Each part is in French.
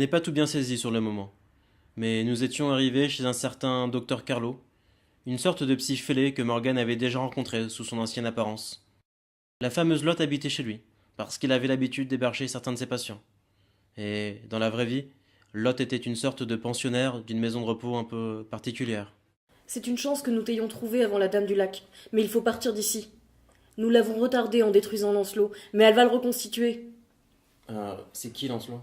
n'ai pas tout bien saisi sur le moment, mais nous étions arrivés chez un certain docteur Carlo, une sorte de psy fêlé que Morgan avait déjà rencontré sous son ancienne apparence. La fameuse Lotte habitait chez lui, parce qu'il avait l'habitude d'héberger certains de ses patients. Et, dans la vraie vie, Lotte était une sorte de pensionnaire d'une maison de repos un peu particulière. C'est une chance que nous t'ayons trouvé avant la Dame du Lac, mais il faut partir d'ici. Nous l'avons retardée en détruisant Lancelot, mais elle va le reconstituer. C'est qui Lancelot?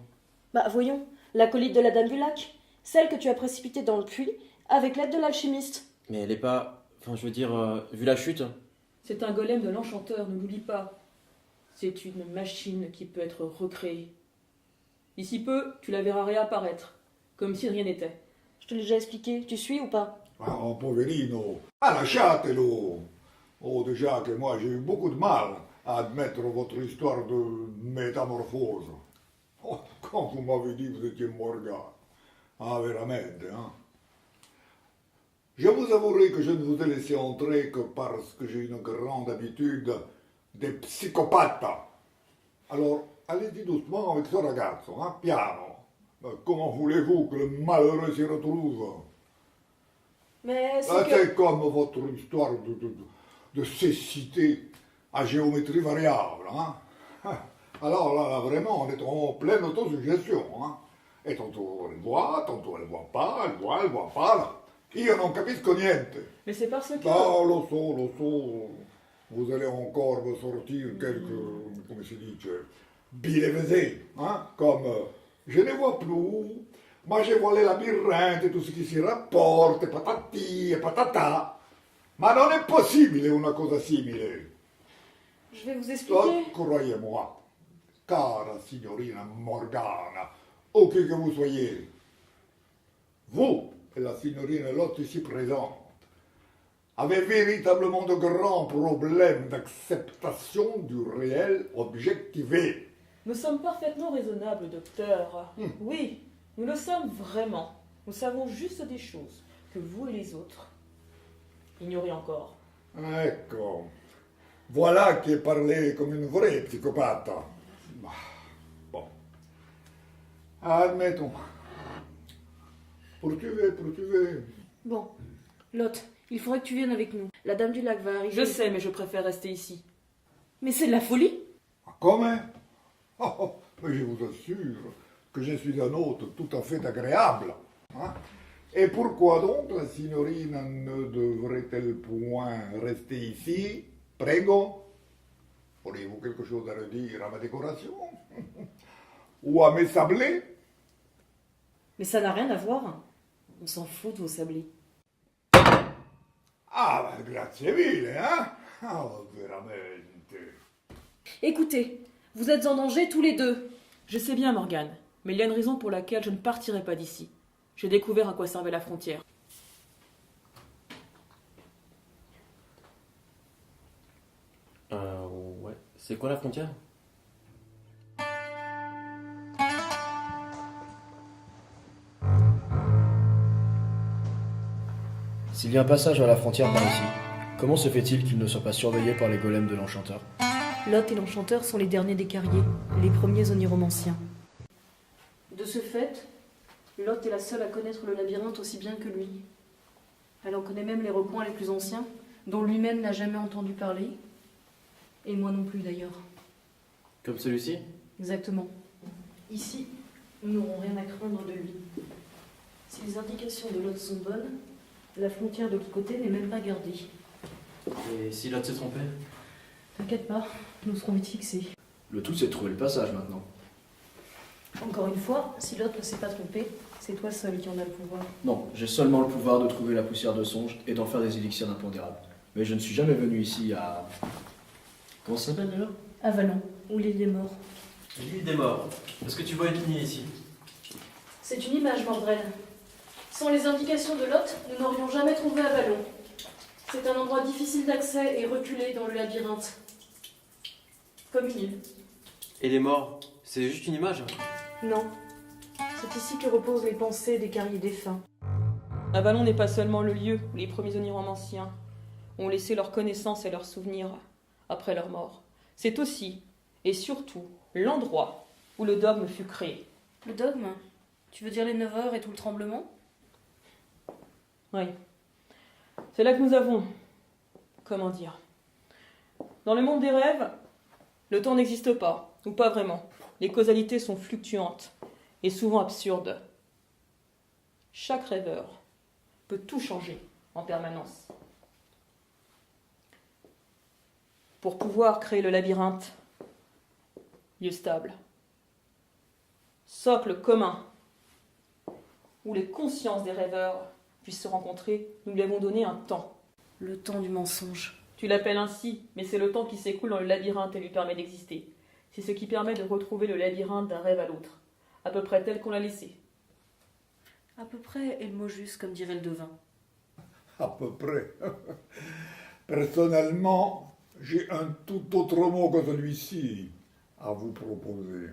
Bah voyons, l'acolyte de la Dame du Lac, celle que tu as précipitée dans le puits avec l'aide de l'alchimiste. Mais elle est pas... Enfin, je veux dire, vu la chute... C'est un golem de l'enchanteur, ne l'oublie pas. C'est une machine qui peut être recréée. D'ici peu, tu la verras réapparaître, comme si de rien n'était. Je te l'ai déjà expliqué, tu suis ou pas? Ah, oh, poverino, ah, lasciatelo. Oh, déjà que moi j'ai eu beaucoup de mal à admettre votre histoire de métamorphose. Oh, quand vous m'avez dit que vous étiez Morgan. Ah, veramente, hein. Je vous avouerai que je ne vous ai laissé entrer que parce que j'ai une grande habitude des psychopathes. Alors, allez-y doucement avec ce ragazzo, hein, piano. Comment voulez-vous que le malheureux s'y retrouve? Mais C'est comme votre histoire de cécité à géométrie variable. Hein? Alors là, vraiment, on est en pleine autosuggestion. Hein? Et tantôt elle voit pas, elle voit pas. Là. Io non capisco niente. Mais c'est parce que... Ah, lo so. Vous allez encore me sortir quelques, come si dice, billevesées, hein? Comme je ne vois plus, moi je vois les labyrinthes et tout ce qui s'y rapporte, patati e patata. Ma non è possibile una cosa simile. je vais vous expliquer. Croyez-moi, cara signorina Morgana, ou qui que vous soyez, vous et la signorina Lotte ici présente, avez véritablement de grands problèmes d'acceptation du réel objectivé. Nous sommes parfaitement raisonnables, docteur. Oui, nous le sommes vraiment. Nous savons juste des choses que vous et les autres ignorez encore. Ecco, voilà qui est parlé comme une vraie psychopathe. Bah, bon, admettons. Poursuivez. Bon, Lotte, il faudrait que tu viennes avec nous. La Dame du Lac va arriver. Je sais, mais je préfère rester ici. Mais c'est de la folie. Comment? Oh, mais je vous assure que je suis un hôte tout à fait agréable. Hein? Et pourquoi donc la signorina ne devrait-elle point rester ici? Prego. Auriez-vous quelque chose à redire à ma décoration? Ou à mes sablés? Mais ça n'a rien à voir. On s'en fout de vos sablés. Ah, ben, grazie mille, hein? Ah, veramente. Écoutez, vous êtes en danger tous les deux. Je sais bien, Morgane, mais il y a une raison pour laquelle je ne partirai pas d'ici. J'ai découvert à quoi servait la frontière. Ouais. C'est quoi la frontière? S'il y a un passage à la frontière par ici, comment se fait-il qu'il ne soit pas surveillé par les golems de l'enchanteur? Lotte et l'enchanteur sont les derniers des Carriers, les premiers oniromanciens. De ce fait, Lotte est la seule à connaître le labyrinthe aussi bien que lui. Elle en connaît même les recoins les plus anciens, dont lui-même n'a jamais entendu parler. Et moi non plus d'ailleurs. Comme celui-ci? Exactement. Ici, nous n'aurons rien à craindre de lui. Si les indications de Lotte sont bonnes, la frontière de l'autre côté n'est même pas gardée. Et si l'autre s'est trompé? T'inquiète pas, nous serons vite fixés. Le tout, c'est de trouver le passage maintenant. Encore une fois, si Lotte ne s'est pas trompé, c'est toi seul qui en a le pouvoir. Non, j'ai seulement le pouvoir de trouver la poussière de songe et d'en faire des élixirs impondérables. Mais je ne suis jamais venu ici à... Comment ça s'appelle d'ailleurs? Avalon, où l'île des morts. L'île des morts. Est-ce que tu vois une île ici? C'est une image, Mordred. Sans les indications de Lotte, nous n'aurions jamais trouvé Avalon. C'est un endroit difficile d'accès et reculé dans le labyrinthe. Comme une île. Et les morts, c'est juste une image? Non. C'est ici que reposent les pensées des Carriers défunts. Avalon n'est pas seulement le lieu où les premiers oniromanciens ont laissé leurs connaissances et leurs souvenirs après leur mort. C'est aussi, et surtout, l'endroit où le dogme fut créé. Le dogme? Tu veux dire les 9 heures et tout le tremblement? Oui. C'est là que nous avons... Comment dire? Dans le monde des rêves, le temps n'existe pas, ou pas vraiment. Les causalités sont fluctuantes et souvent absurdes. Chaque rêveur peut tout changer en permanence. Pour pouvoir créer le labyrinthe, lieu stable, socle commun, où les consciences des rêveurs puissent se rencontrer, nous lui avons donné un temps. Le temps du mensonge. Tu l'appelles ainsi, mais c'est le temps qui s'écoule dans le labyrinthe et lui permet d'exister. C'est ce qui permet de retrouver le labyrinthe d'un rêve à l'autre, à peu près tel qu'on l'a laissé. À peu près est le mot juste, comme dirait le devin. À peu près. Personnellement, j'ai un tout autre mot que celui-ci à vous proposer.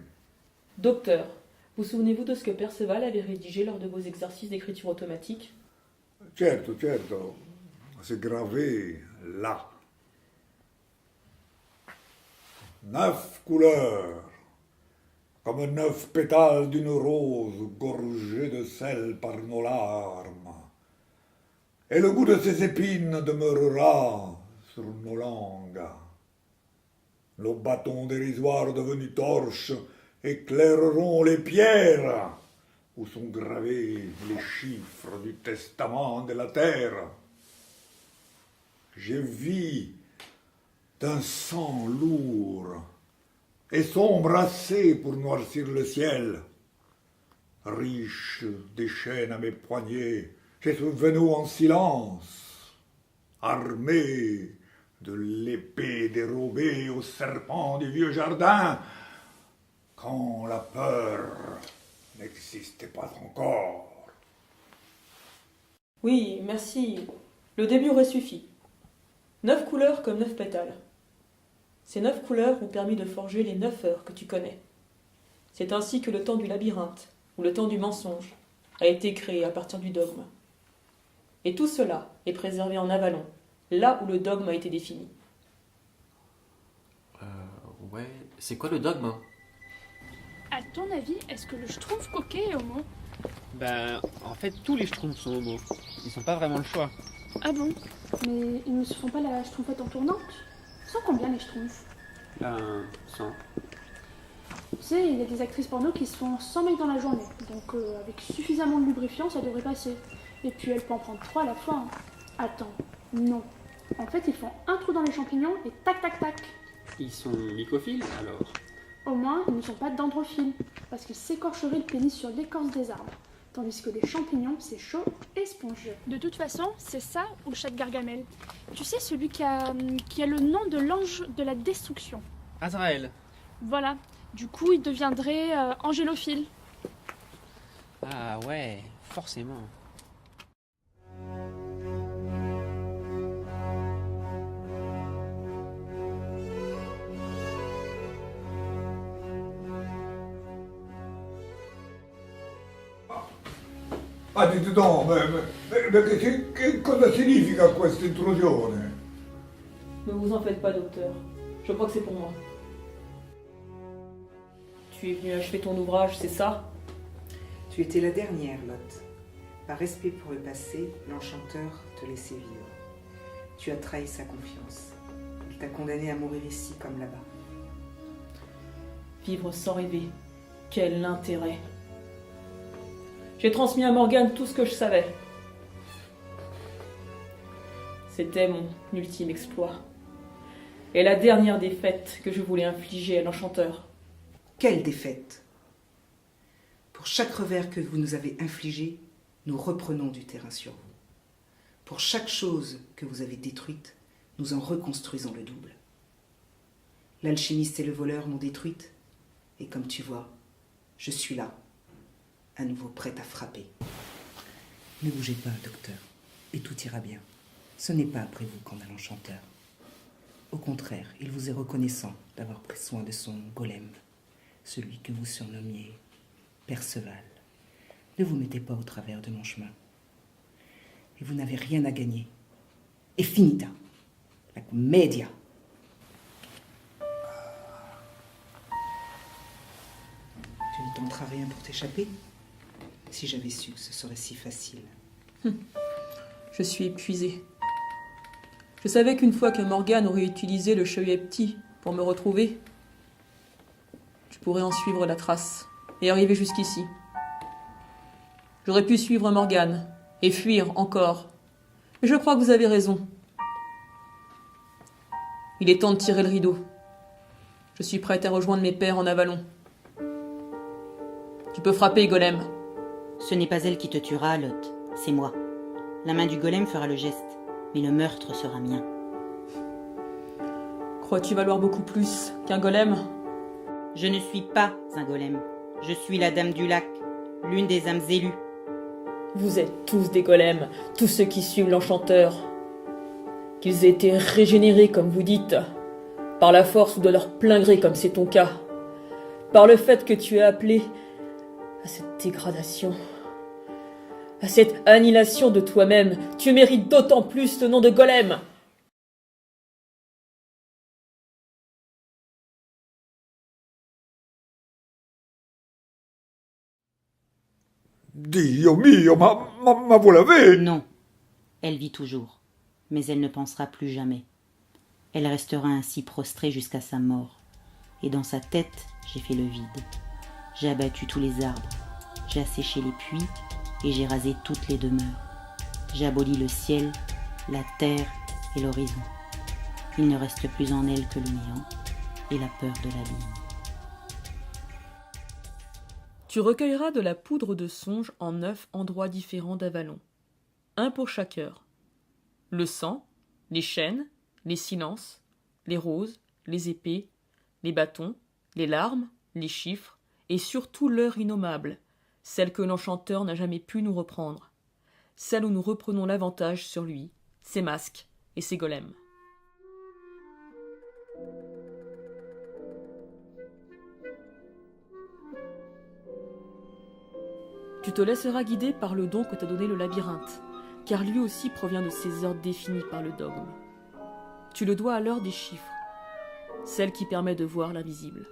Docteur, vous souvenez-vous de ce que Perceval avait rédigé lors de vos exercices d'écriture automatique? Certo, certo, c'est gravé là. 9 couleurs, comme 9 pétales d'une rose gorgée de sel par nos larmes. Et le goût de ces épines demeurera sur nos langues. Nos bâtons dérisoires devenus torches éclaireront les pierres où sont gravés les chiffres du testament de la terre. Je vis d'un sang lourd et sombre assez pour noircir le ciel. Riche des chaînes à mes poignets, je suis venu en silence, armé de l'épée dérobée au serpent du vieux jardin, quand la peur n'existait pas encore. Oui, merci. Le début aurait suffi. 9 couleurs comme 9 pétales. Ces 9 couleurs ont permis de forger les 9 heures que tu connais. C'est ainsi que le temps du labyrinthe, ou le temps du mensonge, a été créé à partir du dogme. Et tout cela est préservé en avalon, là où le dogme a été défini. Ouais, c'est quoi le dogme? À ton avis, est-ce que le schtroumpf coquet est homo? Bah, en fait, tous les schtroumpfs sont homos. Ils sont pas vraiment le choix. Ah bon? Mais ils ne se font pas la schtroumpfette en tournante? Ils sont combien les schtroumpfs? Ben, 100. Tu sais, il y a des actrices porno qui se font 100 mecs dans la journée. Donc avec suffisamment de lubrifiant, ça devrait passer. Et puis elle peut en prendre 3 à la fois. Hein. Attends, non. En fait, ils font un trou dans les champignons et tac tac tac. Ils sont mycophiles, alors. Au moins, ils ne sont pas dendrophiles, parce qu'ils s'écorcheraient le pénis sur l'écorce des arbres. Tandis que les champignons, c'est chaud et spongieux. De toute façon, c'est ça ou le chat de Gargamel. Tu sais, celui qui a le nom de l'ange de la destruction. Azrael. Voilà. Du coup, il deviendrait angélophile. Ah ouais, forcément. Ah, dite donc, ma che cosa significa questa intrusione? Ne vous en faites pas, docteur. Je crois que c'est pour moi. Tu es venu achever ton ouvrage, c'est ça? Tu étais la dernière, Lotte. Par respect pour le passé, l'enchanteur te laissait vivre. Tu as trahi sa confiance. Il t'a condamné à mourir ici comme là-bas. Vivre sans rêver. Quel intérêt! J'ai transmis à Morgane tout ce que je savais. C'était mon ultime exploit. Et la dernière défaite que je voulais infliger à l'enchanteur. Quelle défaite! Pour chaque revers que vous nous avez infligé, nous reprenons du terrain sur vous. Pour chaque chose que vous avez détruite, nous en reconstruisons le double. L'alchimiste et le voleur m'ont détruite, et comme tu vois, je suis là, à nouveau prête à frapper. Ne bougez pas, docteur, et tout ira bien. Ce n'est pas après vous qu'on a l'enchanteur. Au contraire, il vous est reconnaissant d'avoir pris soin de son golem, celui que vous surnommiez Perceval. Ne vous mettez pas au travers de mon chemin. Et vous n'avez rien à gagner. Et finita, la commedia. Tu ne tenteras rien pour t'échapper? Si j'avais su que ce serait si facile. Je suis épuisée. Je savais qu'une fois que Morgane aurait utilisé le chevalier petit pour me retrouver, je pourrais en suivre la trace et arriver jusqu'ici. J'aurais pu suivre Morgane et fuir encore. Mais je crois que vous avez raison. Il est temps de tirer le rideau. Je suis prête à rejoindre mes pères en Avalon. Tu peux frapper, Golem. Ce n'est pas elle qui te tuera, Lot. C'est moi. La main du golem fera le geste, mais le meurtre sera mien. Crois-tu valoir beaucoup plus qu'un golem? Je ne suis pas un golem. Je suis la Dame du Lac, l'une des âmes élues. Vous êtes tous des golems, tous ceux qui suivent l'enchanteur. Qu'ils aient été régénérés, comme vous dites, par la force ou de leur plein gré, comme c'est ton cas, par le fait que tu es appelé à cette dégradation, à cette annihilation de toi-même, tu mérites d'autant plus le nom de golem. Dio mio, ma vous l'avez? Non, elle vit toujours, mais elle ne pensera plus jamais. Elle restera ainsi prostrée jusqu'à sa mort. Et dans sa tête, j'ai fait le vide. J'ai abattu tous les arbres, j'ai asséché les puits et j'ai rasé toutes les demeures. J'ai aboli le ciel, la terre et l'horizon. Il ne reste plus en elle que le néant et la peur de l'abîme. Tu recueilleras de la poudre de songe en 9 endroits différents d'Avalon, un pour chaque heure. Le sang, les chaînes, les silences, les roses, les épées, les bâtons, les larmes, les chiffres, et surtout l'heure innommable, celle que l'enchanteur n'a jamais pu nous reprendre, celle où nous reprenons l'avantage sur lui, ses masques et ses golems. Tu te laisseras guider par le don que t'a donné le labyrinthe, car lui aussi provient de ces heures définies par le dogme. Tu le dois à l'heure des chiffres, celle qui permet de voir l'invisible.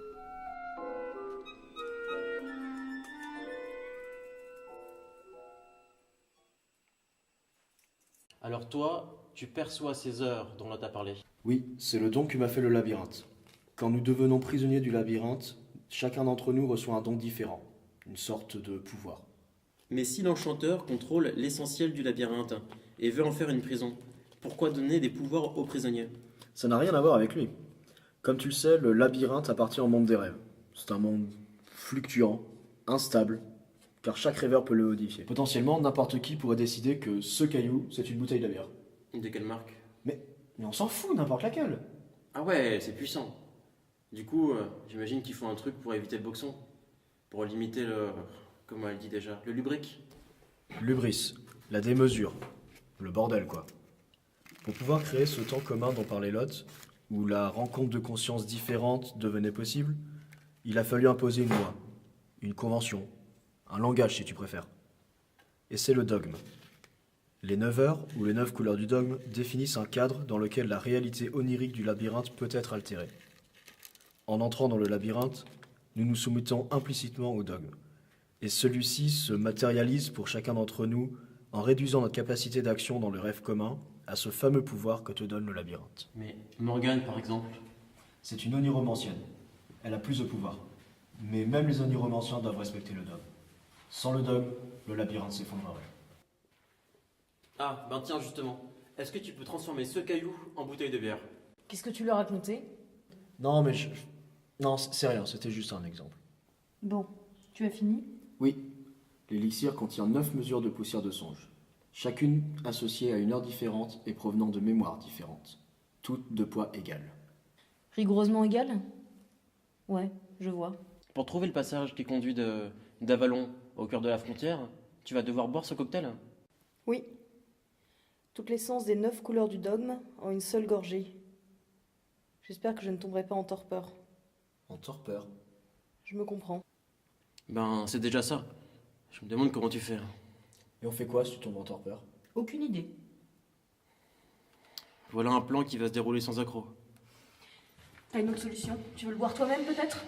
Alors toi, tu perçois ces heures dont Lot a parlé. Oui, c'est le don que m'a fait le labyrinthe. Quand nous devenons prisonniers du labyrinthe, chacun d'entre nous reçoit un don différent, une sorte de pouvoir. Mais si l'enchanteur contrôle l'essentiel du labyrinthe et veut en faire une prison, pourquoi donner des pouvoirs aux prisonniers? Ça n'a rien à voir avec lui. Comme tu le sais, le labyrinthe appartient au monde des rêves. C'est un monde fluctuant, instable, car chaque rêveur peut le modifier. Potentiellement, n'importe qui pourrait décider que ce caillou, c'est une bouteille de bière. De quelle marque? Mais on s'en fout, n'importe laquelle. Ah ouais, c'est puissant. Du coup, j'imagine qu'ils font un truc pour éviter le boxon. Pour limiter le... Comment elle dit déjà? Le lubrique? L'hubris, la démesure, le bordel quoi. Pour pouvoir créer ce temps commun dont parlait Lot, où la rencontre de consciences différentes devenait possible, il a fallu imposer une loi, une convention, un langage si tu préfères. Et c'est le dogme. Les 9 heures ou les 9 couleurs du dogme définissent un cadre dans lequel la réalité onirique du labyrinthe peut être altérée. En entrant dans le labyrinthe, nous nous soumettons implicitement au dogme. Et celui-ci se matérialise pour chacun d'entre nous en réduisant notre capacité d'action dans le rêve commun à ce fameux pouvoir que te donne le labyrinthe. Mais Morgane, par exemple? C'est une oniromancienne. Elle a plus de pouvoir. Mais même les oniromanciens doivent respecter le dogme. Sans le dogme, le labyrinthe s'effondrerait. Ah, ben tiens, justement. Est-ce que tu peux transformer ce caillou en bouteille de bière? Qu'est-ce que tu leur as raconté? Non, mais non, c'est rien, c'était juste un exemple. Bon, tu as fini? Oui, l'élixir contient 9 mesures de poussière de songe, chacune associée à une heure différente et provenant de mémoires différentes, toutes de poids égal. Rigoureusement égal? Ouais, je vois. Pour trouver le passage qui conduit d'Avalon au cœur de la frontière, tu vas devoir boire ce cocktail? Oui. Toute l'essence des 9 couleurs du dogme en une seule gorgée. J'espère que je ne tomberai pas en torpeur. En torpeur? Je me comprends. Ben, c'est déjà ça. Je me demande comment tu fais. Et on fait quoi si tu tombes en torpeur? Aucune idée. Voilà un plan qui va se dérouler sans accroc. T'as une autre solution? Tu veux le boire toi-même peut-être?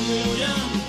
Alléluia.